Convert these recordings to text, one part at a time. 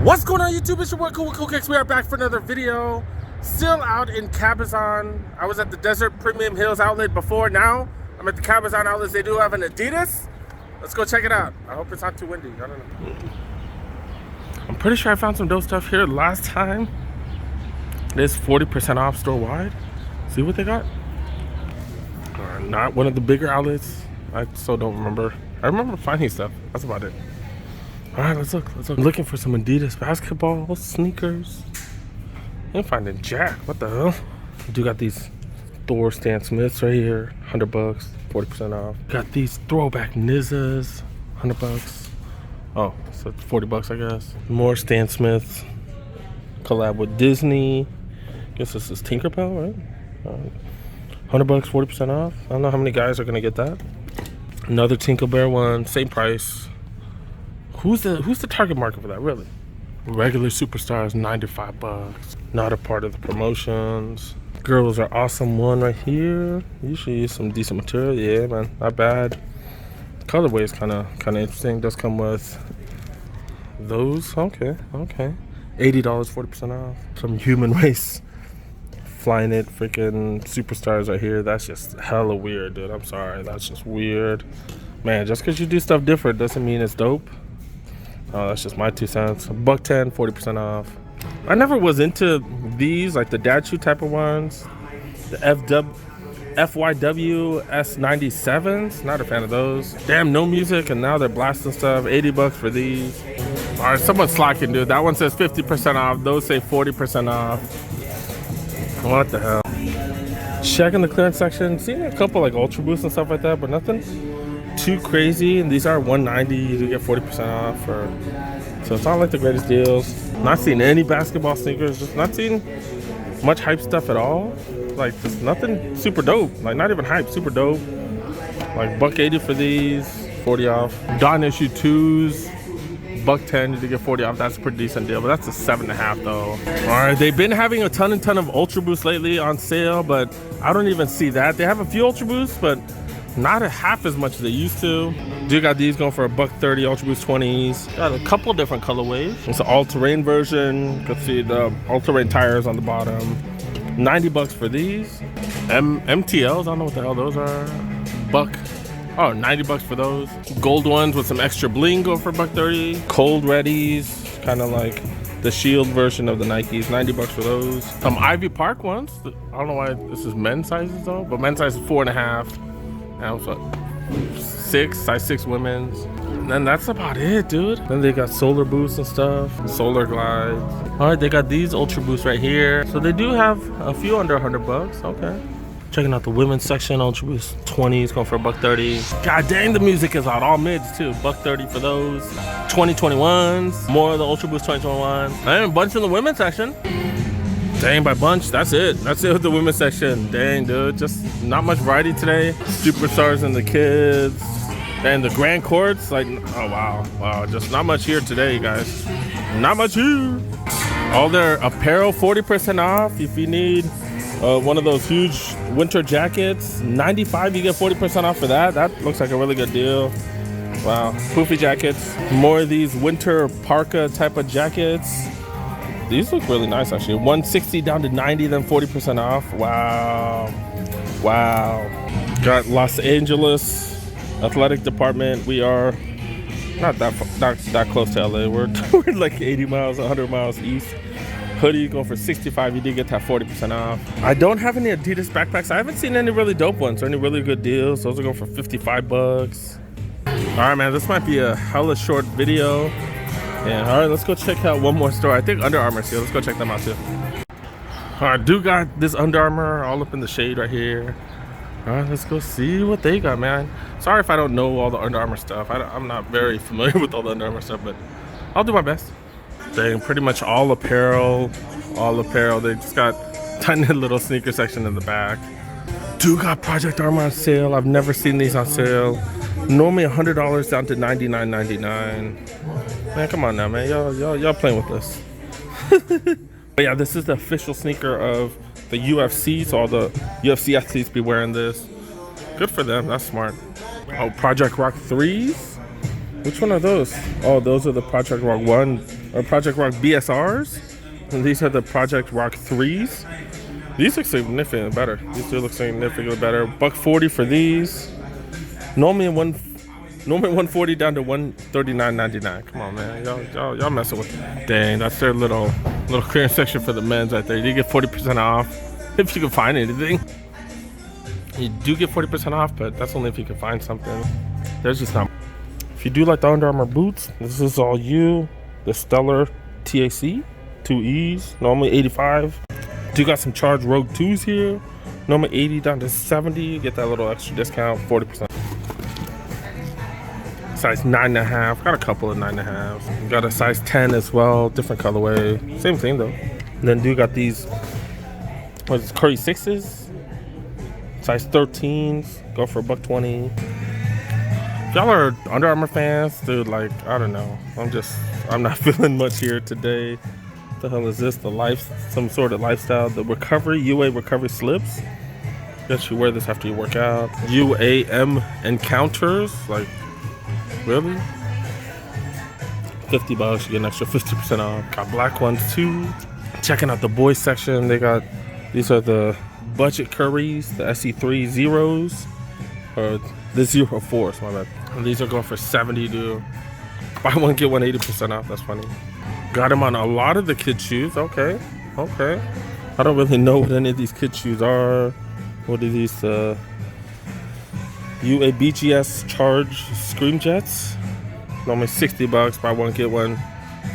What's going on YouTube? It's your boy Cool Kicks. We are back for another video. Still out in Cabazon. I was at the Desert Premium Hills outlet before. Now I'm at the Cabazon outlets. They do have an Adidas. Let's go check it out. I hope it's not too windy. I don't know. I'm pretty sure I found some dope stuff here last time. It is 40% off store wide. See what they got? Not one of the bigger outlets. I still don't remember. I remember finding stuff. That's about it. All right, let's look. I'm looking for some Adidas basketball sneakers. I'm finding jack. What the hell? We do got these Thor Stan Smiths right here. $100, 40% off. Got these throwback Nizzas. $100. Oh, so it's $40, I guess. More Stan Smiths. Collab with Disney. Guess this is Tinkerbell, right? $100, 40% off. I don't know how many guys are gonna get that. Another Tinkerbell one, same price. Who's the target market for that, really? Regular superstars, $95. Not a part of the promotions. Girls are awesome one right here. Usually use some decent material. Yeah, man, not bad. Colorway is kind of interesting. Does come with those. Okay. $80, 40% off. Some human race. Flying it, freaking superstars right here. That's just hella weird, dude. I'm sorry. That's just weird. Man, just because you do stuff different doesn't mean it's dope. Oh, that's just my 2 cents. $110, 40% off. I never was into these, like the dad shoe type of ones. The FYW S97s. Not a fan of those. Damn, no music, and now they're blasting stuff. $80 for these. All right, someone's slacking, dude. That one says 50% off. Those say 40% off. What the hell? Checking the clearance section. Seeing a couple like Ultra Boosts and stuff like that, but nothing too crazy. And these are $190. You do get 40% off. So it's not like the greatest deals. Not seeing any basketball sneakers. Just not seeing much hype stuff at all. Like just nothing super dope. Like not even hype. Super dope. Like $180 for these. 40 off. Dawn issue 2s. $110, you do get 40 off. That's a pretty decent deal, but that's a 7.5 though. All right, they've been having a ton of Ultra Boosts lately on sale, but I don't even see that. They have a few Ultra Boosts, but not a half as much as they used to. Do got these going for $130, Ultra Boost 20s. Got a couple different colorways. It's an all-terrain version. You can see the all-terrain tires on the bottom. $90 for these. MTLs, I don't know what the hell those are. Oh, $90 for those. Gold ones with some extra bling go for $130. Cold Readies, kind of like the Shield version of the Nikes. $90 for those. Some Ivy Park ones. I don't know why this is men's sizes though, but men's size is 4.5. And also 6, size 6 women's. And then that's about it, dude. Then they got Solar Boosts and stuff. Solar Glides. All right, they got these Ultra Boosts right here. So they do have a few under $100. Okay. Checking out the women's section, Ultra Boost 20s going for $130. God dang, the music is out. All mids too. $130 for those. 2021s. More of the Ultra Boost 2021. And a bunch in the women's section. Dang, by bunch, that's it. That's it with the women's section. Dang, dude. Just not much variety today. Superstars and the kids. And the grand courts. Like, oh wow. Wow, just not much here today, guys. Not much here. All their apparel 40% off if you need one of those huge winter jackets. $95, you get 40% off for that. That looks like a really good deal. Wow, poofy jackets. More of these winter parka type of jackets. These look really nice actually. $160 down to $90, then 40% off. Wow. Got Los Angeles athletic department. We are not that close to LA. We're like 80 miles, 100 miles east. Hoodie going for $65. You did get that 40% off. I don't have any Adidas backpacks. I haven't seen any really dope ones or any really good deals. Those are going for $55. All right, man, this might be a hella short video. And all right, let's go check out one more store. I think Under Armour's here. Let's go check them out too. All right, do got this Under Armour all up in the shade right here. All right, let's go see what they got, man. Sorry if I don't know all the Under Armour stuff. I'm not very familiar with all the Under Armour stuff, but I'll do my best. Dang, pretty much all apparel. They just got tiny little sneaker section in the back. Do got Project Armor on sale. I've never seen these on sale. Normally $100 down to $99.99. Man, come on now, man. Y'all playing with this. But yeah, this is the official sneaker of the UFC. So all the UFC athletes be wearing this. Good for them. That's smart. Oh, Project Rock 3s? Which one are those? Oh, those are the Project Rock 1 are Project Rock BSRs. And these are the Project Rock 3s. These look significantly better. These do look significantly better. $140 for these. Normally 140 down to $139.99. Come on, man. Y'all messing with it. Dang, that's their little clearance section for the men's right there. You get 40% off if you can find anything. You do get 40% off, but that's only if you can find something. There's just not. If you do like the Under Armour boots, this is all you. The Stellar TAC, 2Es, normally 85. Do got some Charge Rogue 2s here. Normally 80 down to 70. You get that little extra discount, 40%. Size 9.5. Got a couple of 9.5s. Got a size 10 as well. Different colorway. Same thing though. And then do got these, what is it, Curry 6s. Size 13s. Go for $120. If y'all are Under Armour fans, dude, like, I don't know. I'm not feeling much here today. What the hell is this? Some sort of lifestyle. The UA recovery slips. Guess you wear this after you work out. UAM encounters. Like, really? $50, you get an extra 50% off. Got black ones too. Checking out the boys section. These are the budget curries, the SE3 zeros. Or the 04s, my bad. And these are going for 70, dude. Buy one, get one 80% off. That's funny. Got them on a lot of the kids' shoes. Okay. I don't really know what any of these kids' shoes are. What are these? UABGS Charge Scream Jets. Normally $60. Buy one, get one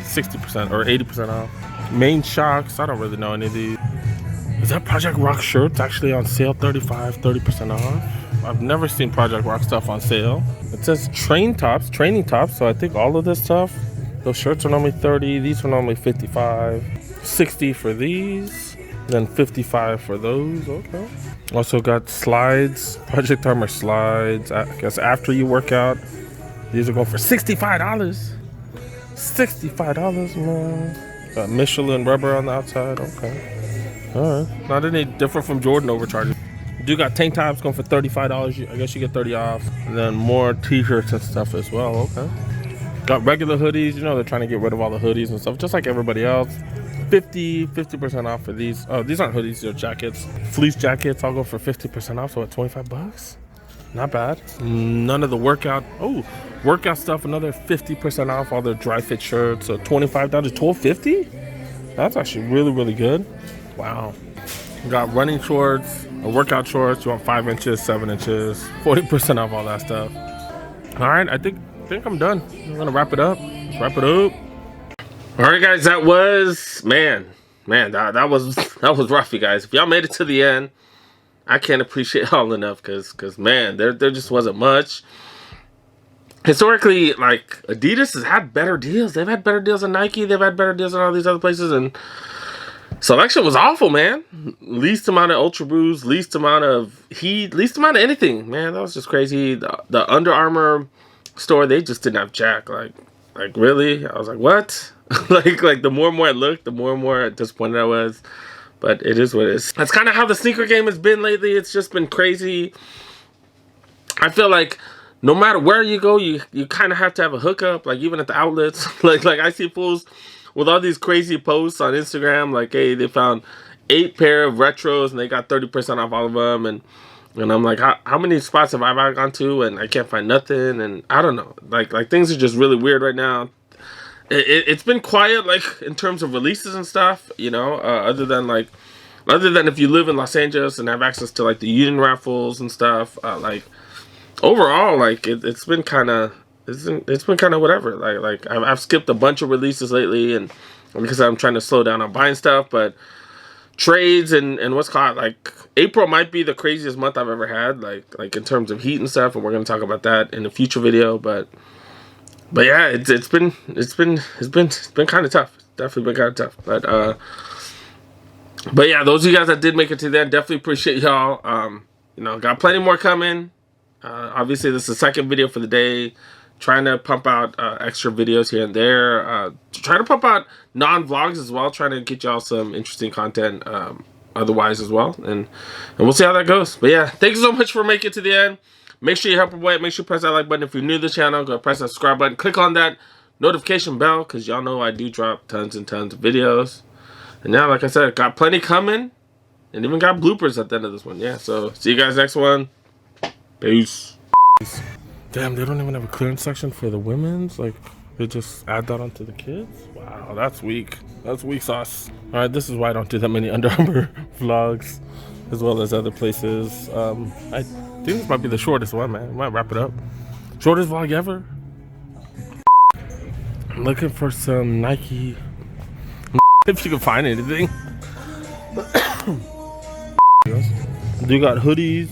60% or 80% off. Main Shocks. I don't really know any of these. Is that Project Rock shirts actually on sale? 30% off. I've never seen Project Rock stuff on sale. It says training tops, so I think all of this stuff, those shirts are normally 30, these are normally 55, 60 for these, then 55 for those. Okay. Also got slides, Project Armour slides. I guess after you work out, these are going for $65. $65, man. Got Michelin rubber on the outside. Okay. All right. Not any different from Jordan overcharges. Do got tank tops going for $35. I guess you get 30 off. And then more t-shirts and stuff as well. Okay. Got regular hoodies. You know, they're trying to get rid of all the hoodies and stuff, just like everybody else. 50% off for these. Oh, these aren't hoodies, they're jackets. Fleece jackets, I'll go for 50% off. So at $25. Not bad. None of the workout stuff, another 50% off all their dry fit shirts. So $25 to $12.50. That's actually really, really good. Wow. Got running shorts, workout shorts. You want 5 inches, 7 inches, 40% off all that stuff. All right, I think I'm done. I'm gonna wrap it up. All right, guys, that was that was rough, you guys. If y'all made it to the end, I can't appreciate y'all enough, because man, there just wasn't much. Historically, like, Adidas has had better deals. They've had better deals than Nike. They've had better deals than all these other places, and selection was awful, man. Least amount of Ultra Boost, least amount of heat, least amount of anything, man. That was just crazy. The Under Armour store, they just didn't have jack. Like really? I was like, what? like the more and more I looked, the more and more disappointed I was. But it is what it is. That's kind of how the sneaker game has been lately. It's just been crazy. I feel like no matter where you go, you kind of have to have a hookup. Like, even at the outlets, like I see fools with all these crazy posts on Instagram, like, hey, they found 8 pair of retros and they got 30% off all of them, and I'm like, how many spots have I gone to and I can't find nothing? And I don't know, like things are just really weird right now. It's been quiet, like, in terms of releases and stuff, you know, other than if you live in Los Angeles and have access to, like, the union raffles and stuff. Like, overall, like, it's been kind of whatever. Like I've skipped a bunch of releases lately, and because I'm trying to slow down on buying stuff. But trades and what's called, like, April might be the craziest month I've ever had, like in terms of heat and stuff, and we're gonna talk about that in a future video. But yeah, it's been kind of tough. Definitely been kind of tough. But yeah, those of you guys that did make it to the end, definitely appreciate y'all. You know, got plenty more coming. Obviously, this is the second video for the day. Trying to pump out extra videos here and there. Trying to pump out non-vlogs as well. Trying to get y'all some interesting content otherwise as well. And we'll see how that goes. But yeah, thank you so much for making it to the end. Make sure you help your boy. Make sure you press that like button. If you're new to the channel, go press that subscribe button. Click on that notification bell, because y'all know I do drop tons and tons of videos. And now, like I said, got plenty coming. And even got bloopers at the end of this one. Yeah, so see you guys next one. Peace. Damn, they don't even have a clearance section for the women's? Like, they just add that onto the kids? Wow, that's weak. That's weak sauce. Alright, this is why I don't do that many Under Armour vlogs, as well as other places. I think this might be the shortest one, man. I might wrap it up. Shortest vlog ever. I'm looking for some Nike. If you can find anything. You got hoodies,